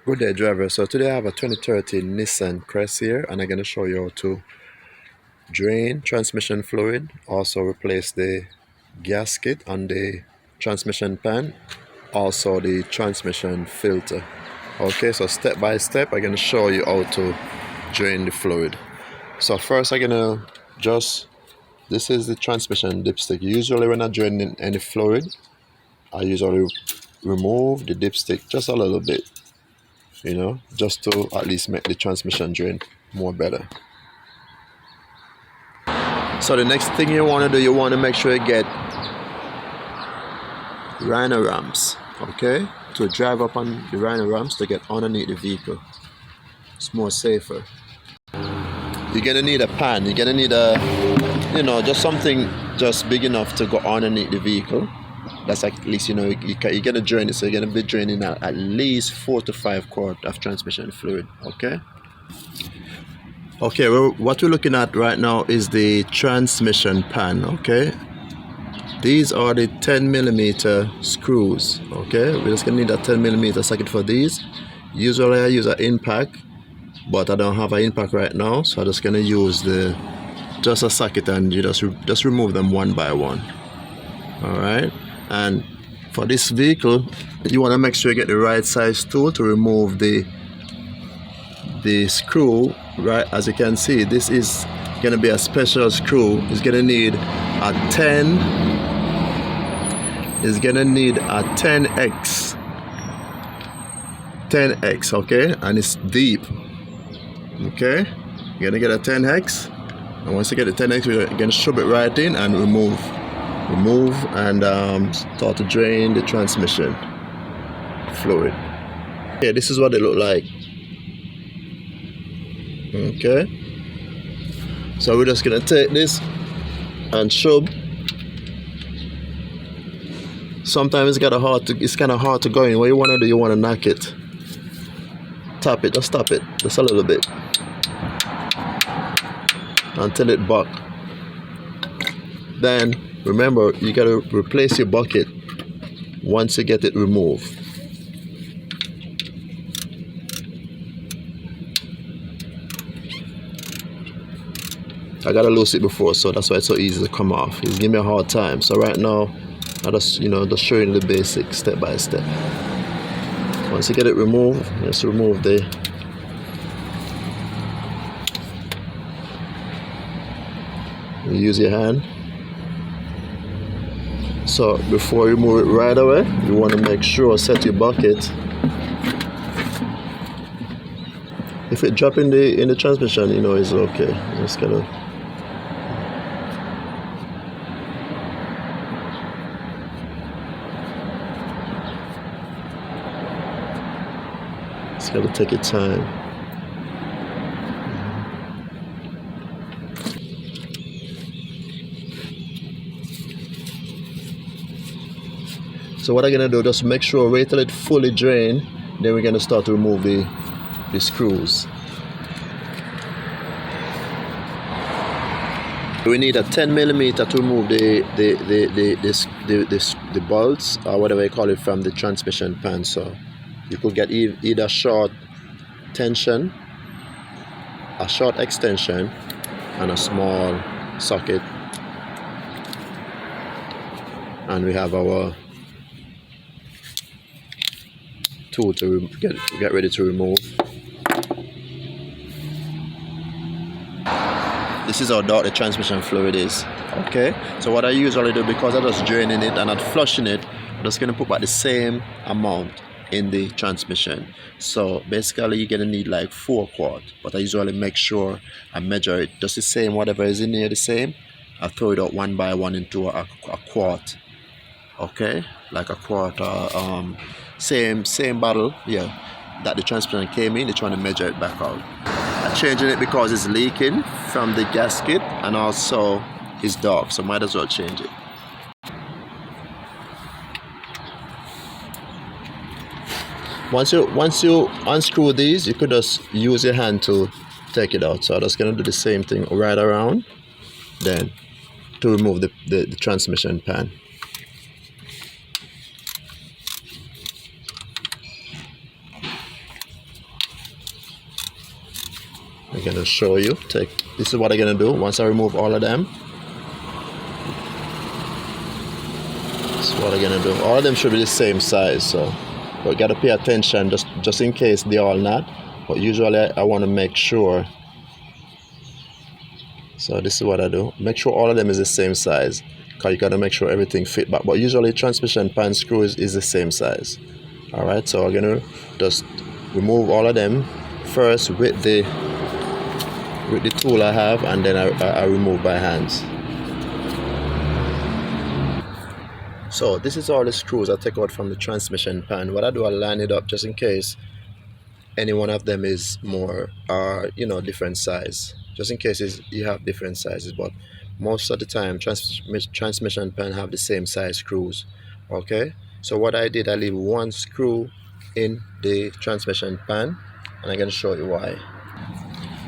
Good day, driver. So today I have a 2013 Nissan Crest here, and I'm going to show you how to drain transmission fluid, also replace the gasket on the transmission pan, also the transmission filter. Okay, so step by step I'm going to show you how to drain the fluid. So first I'm going to this is the transmission dipstick. Usually when I'm draining any fluid, I usually remove the dipstick just a little bit, just to at least make the transmission drain more better. So the next thing you want to do, you want to make sure you get rhino ramps, okay, to drive up on the rhino ramps to get underneath the vehicle. It's more safer. You're gonna need a pan. You're gonna need a, just something just big enough to go underneath the vehicle. That's at least, you're gonna drain it, so you're gonna be draining at least 4 to 5 quarts of transmission fluid. Okay, well, what we're looking at right now is the transmission pan. Okay, these are the 10mm screws. Okay, we're just gonna need a 10mm socket for these. Usually I use an impact, but I don't have an impact right now, so I'm just gonna use just a socket, and you just remove them one by one. All right, and for this vehicle, you want to make sure you get the right size tool to remove the screw. Right, as you can see, this is gonna be a special screw. It's gonna need a 10x, okay, and it's deep. Okay, you're gonna get a 10x, and once you get the 10x, we're gonna shove it right in and remove, and start to drain the transmission fluid. Okay, this is what they look like. Okay, so we're just gonna take this and shove. Sometimes it's kind of hard to go in. What you want to do, you want to knock it, tap it, just tap it just a little bit until it buck. Then remember, you got to replace your bucket once you get it removed. I gotta lose it before, so that's why it's so easy to come off. It's giving me a hard time. So right now, I just showing the basic step by step. Once you get it removed, just remove you use your hand. So before you move it right away, you want to make sure set your bucket. If it drop in the transmission, it's okay. Just gotta take your time. So what I'm gonna do, just make sure, wait till it fully drain, then we're gonna start to remove the screws. We need a 10mm to remove the bolts, or whatever you call it, from the transmission pan. So you could get either short tension, a short extension, and a small socket. And we have our tool to get ready to remove. This is how dark the transmission fluid is. Okay, so what I usually do, because I'm just draining it and not flushing it, I'm just gonna put about the same amount in the transmission. So basically you're gonna need like 4 quarts, but I usually make sure I measure it just the same. Whatever is in here the same, I throw it out one by one into a quart. Okay, like a quart, same bottle, yeah, that the transmission came in. They're trying to measure it back out. I'm changing it because it's leaking from the gasket, and also it's dark, so might as well change it. Once you unscrew these, you could just use your hand to take it out. So I'm just gonna do the same thing right around, then to remove the transmission pan. I'm gonna show you. This is what I'm gonna do once I remove all of them. This is what I'm gonna do. All of them should be the same size, so but you gotta pay attention just in case they all not. But usually I want to make sure. So this is what I do. Make sure all of them is the same size, because you gotta make sure everything fit back. But usually transmission pan screw is the same size. All right, so I'm gonna just remove all of them first with the tool I have, and then I remove by hands. So this is all the screws I take out from the transmission pan. What I do, I line it up just in case any one of them is more different size, just in case you have different sizes. But most of the time transmission pan have the same size screws. Okay, so what I did, I leave one screw in the transmission pan, and I'm going to show you why.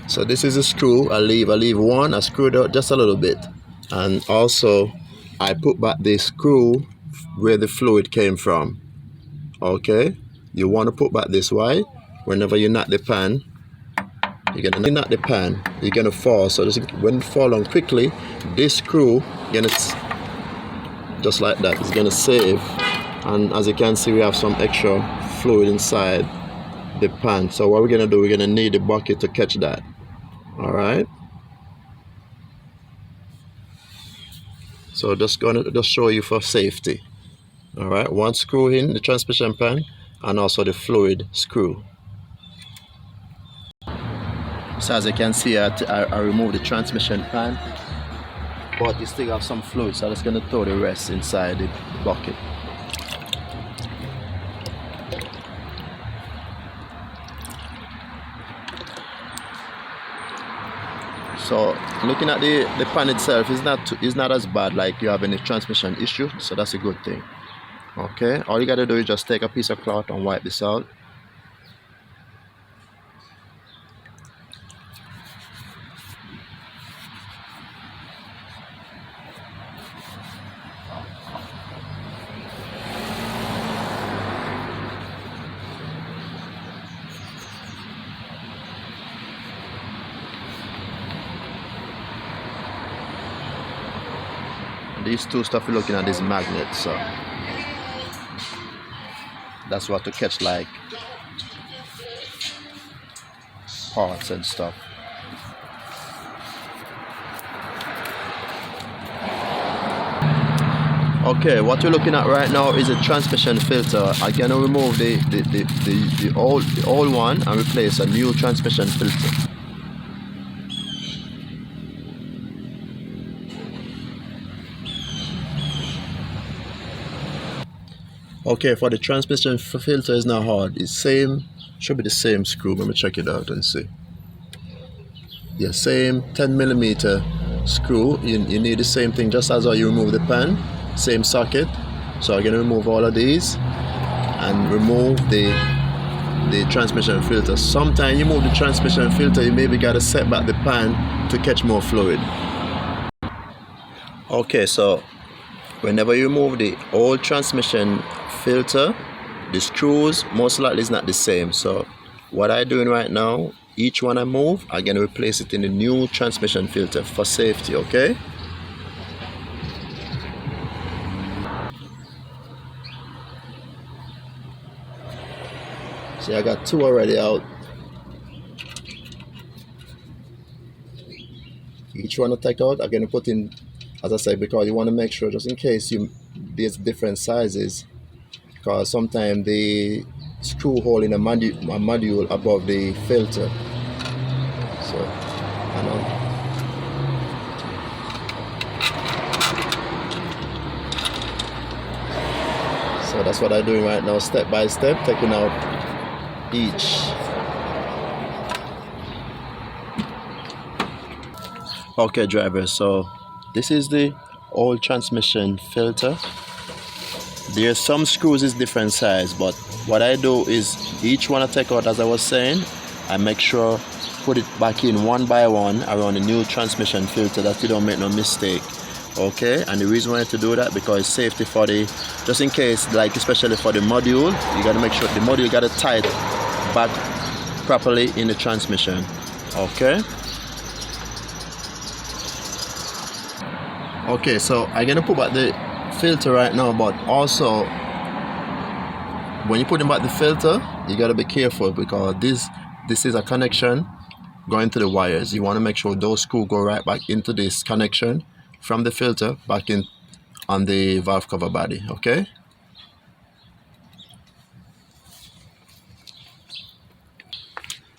So this is a screw. I leave one. I screwed out just a little bit, and also I put back the screw where the fluid came from. Okay, you want to put back this. Why? Whenever you knock the pan, you're gonna knock the pan, you're gonna fall. So when it fall on quickly, this screw just like that, it's gonna save. And as you can see, we have some extra fluid inside the pan. So what we're gonna do, we're gonna need a bucket to catch that. All right. So just show you for safety. All right, one screw in the transmission pan, and also the fluid screw. So as you can see, I removed the transmission pan, but you still have some fluid, so I'm just going to throw the rest inside the bucket. So looking at the pan itself, is not as bad like you have any transmission issue, so that's a good thing. Okay, all you got to do is just take a piece of cloth and wipe this out. These two stuff you're looking at is magnets, so that's what to catch like parts and stuff. Okay, what you're looking at right now is a transmission filter. I'm gonna remove the old one and replace a new transmission filter. Okay, for the transmission filter is not hard. It's should be the same screw. Let me check it out and see. Yeah, same 10mm screw. You need the same thing just as how you remove the pan, same socket. So I'm gonna remove all of these and remove the transmission filter. Sometimes you move the transmission filter, you maybe gotta set back the pan to catch more fluid. Okay, so whenever you remove the old transmission filter, the screws most likely is not the same. So what I'm doing right now, each one I move, I'm going to replace it in the new transmission filter for safety. Okay, see, I got two already out. Each one I take out, I'm going to put in, as I said, because you want to make sure, just in case there's different sizes, because sometimes the screw hole in a module above the filter. So, so that's what I'm doing right now, step by step, taking out each. Okay, driver, so this is the old transmission filter. There's some screws is different size, but what I do is each one I take out, as I was saying, I make sure put it back in one by one around the new transmission filter, that you don't make no mistake. Okay, and the reason why I have to do that, because it's safety for just in case, like especially for the module, you got to make sure the module got to tight back properly in the transmission. Okay. Okay, so I'm gonna put back the filter right now, but also when you put in back the filter, you gotta be careful because this is a connection going to the wires. You want to make sure those screws go right back into this connection from the filter back in on the valve cover body. Okay.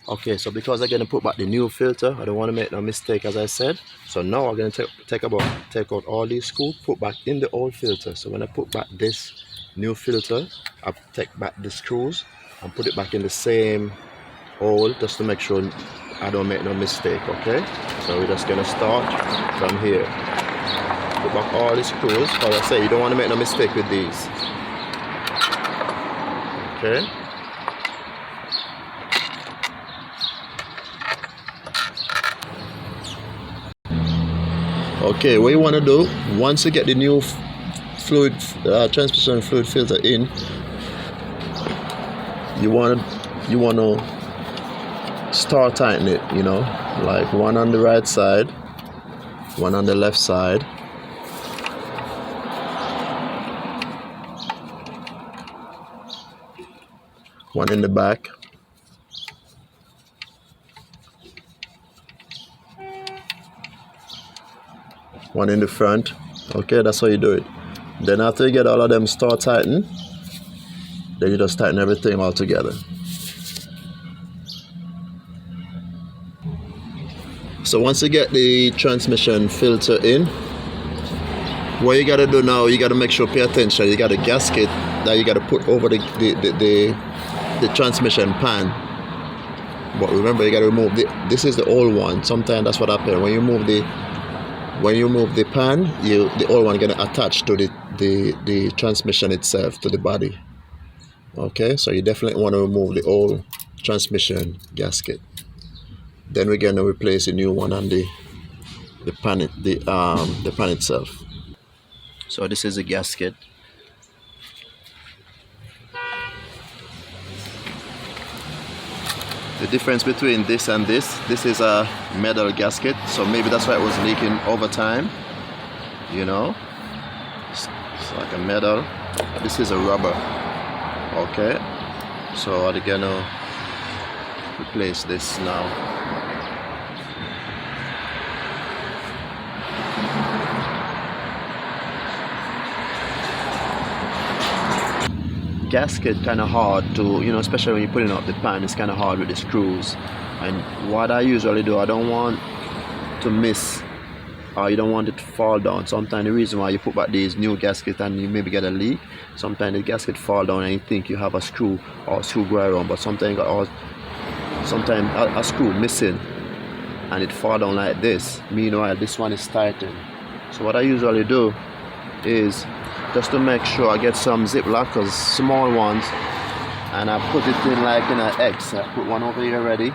Okay, so because I'm gonna put back the new filter, I don't want to make no mistake, as I said. So now I'm gonna take out all these screws, put back in the old filter. So when I put back this new filter, I take back the screws and put it back in the same hole just to make sure I don't make no mistake. Okay, so we're just gonna start from here. Put back all the screws. As I say, you don't want to make no mistake with these. Okay. Okay, what you want to do once you get the new fluid transmission fluid filter in, you want to start tighten it, you know, like one on the right side, one on the left side, one in the back, one in the front. Okay, that's how you do it. Then after you get all of them start tighten, then you just tighten everything all together. So once you get the transmission filter in, what you gotta do now, you gotta make sure, pay attention, you got a gasket that you gotta put over the transmission pan. But remember, you gotta remove this is the old one. Sometimes that's what happens when you move the pan, the old one gonna attach to the transmission itself, to the body. Okay, so you definitely want to remove the old transmission gasket. Then we're gonna replace the new one on the pan itself. So this is the gasket. The difference between this and this is a metal gasket, so maybe that's why it was leaking over time, you know. It's like a metal. This is a rubber. Okay, so I'm gonna replace this now. Gasket kind of hard to, you know, especially when you're putting up the pan, it's kind of hard with the screws. And what I usually do, I don't want to miss, or you don't want it to fall down. Sometimes the reason why you put back these new gaskets and you maybe get a leak, sometimes the gasket fall down and you think you have a screw or a screw go around, but sometimes a screw missing and it fall down like this. Meanwhile, this one is tightened. So what I usually do is, just to make sure, I get some zip lockers, small ones, and I put it in like in an X. I put one over here ready.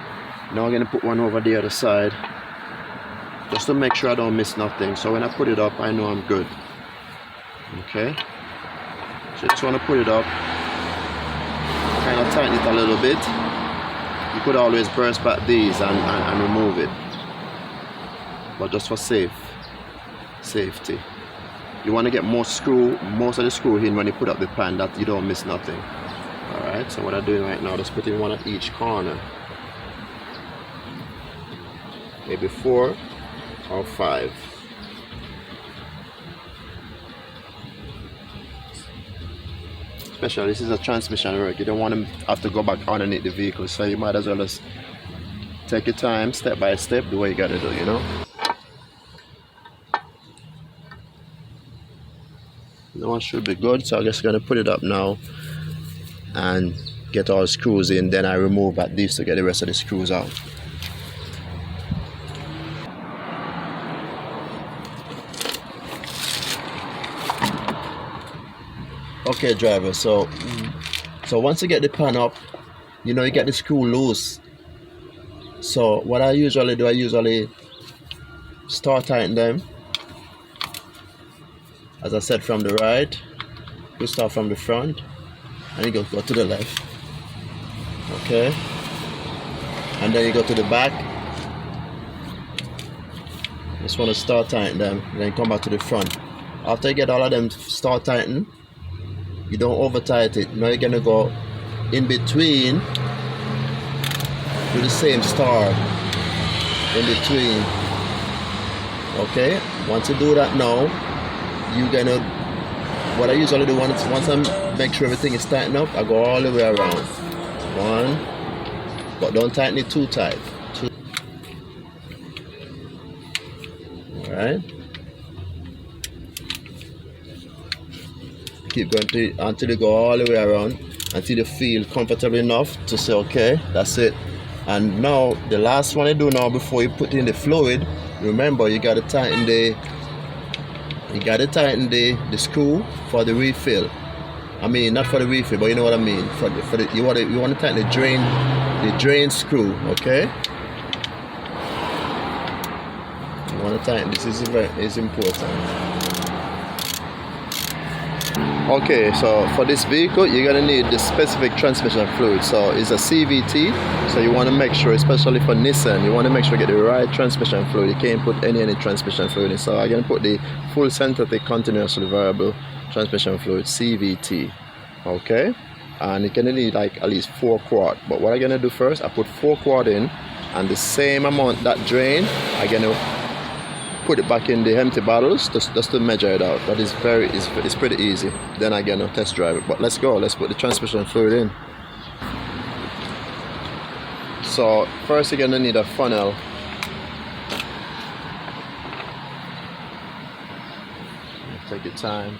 Now I'm gonna put one over the other side, just to make sure I don't miss nothing. So when I put it up, I know I'm good. Okay, so just want to put it up, kind of tighten it a little bit. You could always burst back these and remove it, but just for safety. You want to get most of the screw in when you put up the pan, that you don't miss nothing. Alright, so what I'm doing right now, just putting one at each corner. Maybe 4 or 5. Especially this is a transmission work, you don't want to have to go back underneath the vehicle, so you might as well just take your time, step by step, do what you gotta do, you know. That one should be good, so I'm just going to put it up now and get all the screws in. Then I remove at least to get the rest of the screws out. Okay, driver, so once you get the pan up, you know, you get the screw loose. So what I usually do, I usually start tighten them. As I said, from the right, you start from the front and you go to the left. Okay, and then you go to the back Just want to start tighten them, then come back to the front. After you get all of them start tighten, you don't over tight it. Now you're gonna go in between with the same star in between. Okay, once you do that now, you're gonna, what I usually do once I make sure everything is tightened up, I go all the way around. One, but don't tighten it too tight. Two. Alright. Keep going until you go all the way around, until you feel comfortable enough to say, okay, that's it. And now the last one you do now before you put in the fluid, remember you gotta tighten the screw for the refill. I mean, not for the refill, but you know what I mean. You want to tighten the drain screw, okay? You want to tighten this. Is important. Okay, so for this vehicle, you're gonna need the specific transmission fluid. So it's a CVT. So you want to make sure, especially for Nissan, you want to make sure you get the right transmission fluid. You can't put any transmission fluid in. So I'm gonna put the full synthetic continuously variable transmission fluid, CVT. Okay, and you're gonna need like at least 4 quart. But what I'm gonna do first, I put 4 quart in, and the same amount that drain, I'm gonna put it back in the empty bottles just to measure it out. That is it's pretty easy. Then I'm gonna test drive it. But let's go. Let's put the transmission fluid in. So first you're gonna need a funnel. Take your time.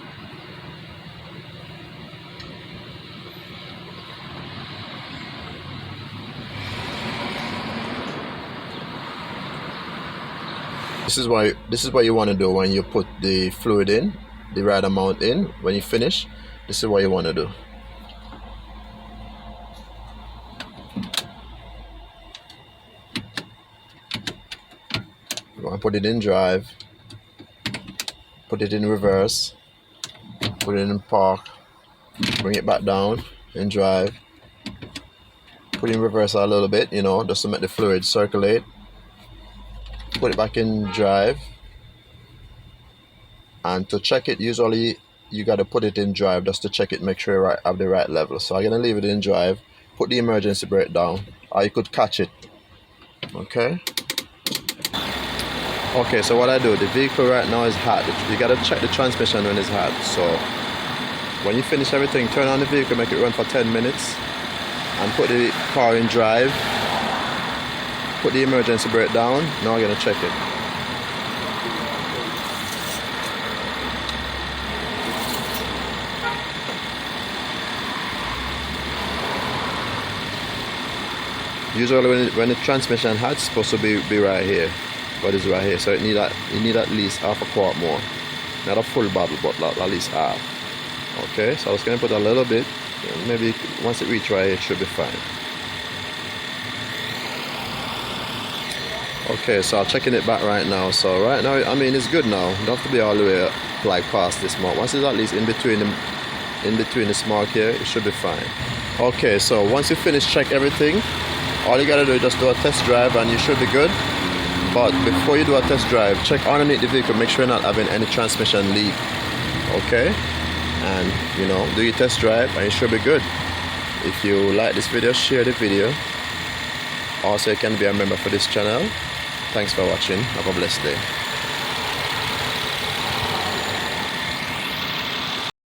This is what you want to do when you put the fluid in, the right amount in. When you finish, this is what you want to do. You want to put it in drive, put it in reverse, put it in park, bring it back down in drive, put it in reverse a little bit, you know, just to make the fluid circulate. Put it back in drive, and to check it, usually you got to put it in drive just to check it, make sure you have the right level. So I'm gonna leave it in drive, put the emergency brake down, or you could catch it. Okay, so what I do, the vehicle right now is hot. You got to check the transmission when it's hot. So when you finish everything, turn on the vehicle, make it run for 10 minutes, and put the car in drive. Put the emergency brake down. Now I'm going to check it. Usually when the transmission hot, it's supposed to be right here, but it's right here. So you need at least half a quart more. Not a full bottle, but at least half. Okay, so I was going to put a little bit. Maybe once it reaches right here, it should be fine. Okay, so I'm checking it back right now. So right now, I mean, it's good now. You don't have to be all the way like past this mark. Once it's at least in between this mark here, it should be fine. Okay, so once you finish check everything, all you gotta do is just do a test drive and you should be good. But before you do a test drive, check underneath the vehicle, make sure you're not having any transmission leak. Okay, and you know, do your test drive and you should be good. If you like this video, share the video. Also, you can be a member for this channel. Thanks for watching. Have a blessed day.